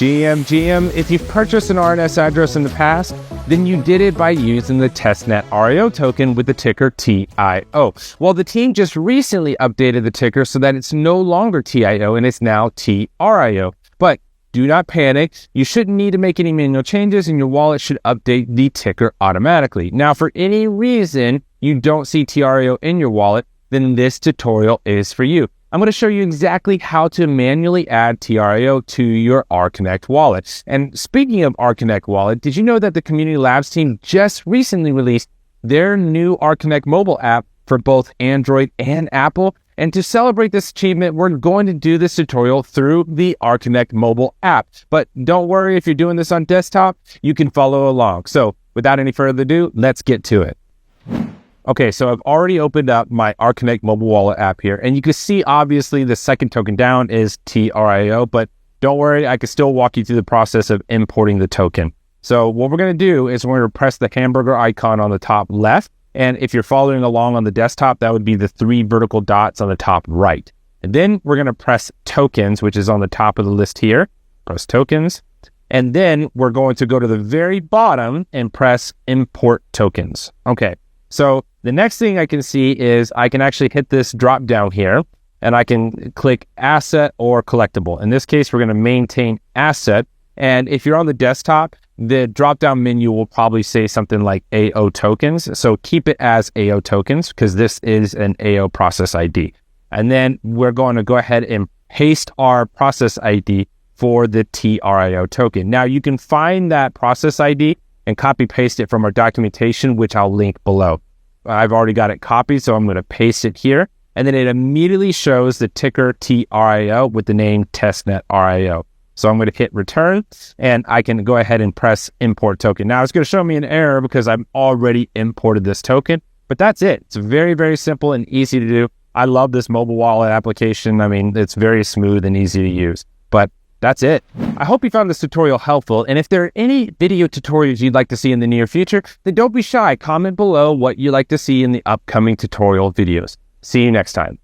GM, if you've purchased an ArNS address in the past, then you did it by using the testnet ARIO token with the ticker TIO. Well, the team just recently updated the ticker so that it's no longer TIO and it's now tARIO. But do not panic. You shouldn't need to make any manual changes and your wallet should update the ticker automatically. Now, for any reason you don't see tARIO in your wallet, then this tutorial is for you. I'm going to show you exactly how to manually add tARIO to your ArConnect wallet. And speaking of ArConnect wallet, did you know that the Community Labs team just recently released their new ArConnect mobile app for both Android and Apple? And to celebrate this achievement, we're going to do this tutorial through the ArConnect mobile app. But don't worry, if you're doing this on desktop, you can follow along. So without any further ado, let's get to it. Okay, so I've already opened up my ArConnect mobile wallet app here, and you can see obviously the second token down is tARIO, but don't worry, I can still walk you through the process of importing the token. So what we're going to do is we're going to press the hamburger icon on the top left, and if you're following along on the desktop, that would be the 3 vertical dots on the top right. And then we're going to press tokens, which is on the top of the list here. Press tokens, and then we're going to go to the very bottom and press import tokens. Okay, so the next thing I can see is I can actually hit this drop down here and I can click asset or collectible. In this case, we're going to maintain asset. And if you're on the desktop, the drop down menu will probably say something like AO tokens. So keep it as AO tokens because this is an AO process ID. And then we're going to go ahead and paste our process ID for the tARIO token. Now you can find that process ID and copy paste it from our documentation, which I'll link below. I've already got it copied, so I'm going to paste it here. And then it immediately shows the ticker tARIO with the name testnet ARIO. So I'm going to hit return and I can go ahead and press import token. Now it's going to show me an error because I've already imported this token, but that's it. It's very, very simple and easy to do. I love this mobile wallet application. I mean, it's very smooth and easy to use, but that's it. I hope you found this tutorial helpful, and if there are any video tutorials you'd like to see in the near future, then don't be shy. Comment below what you'd like to see in the upcoming tutorial videos. See you next time.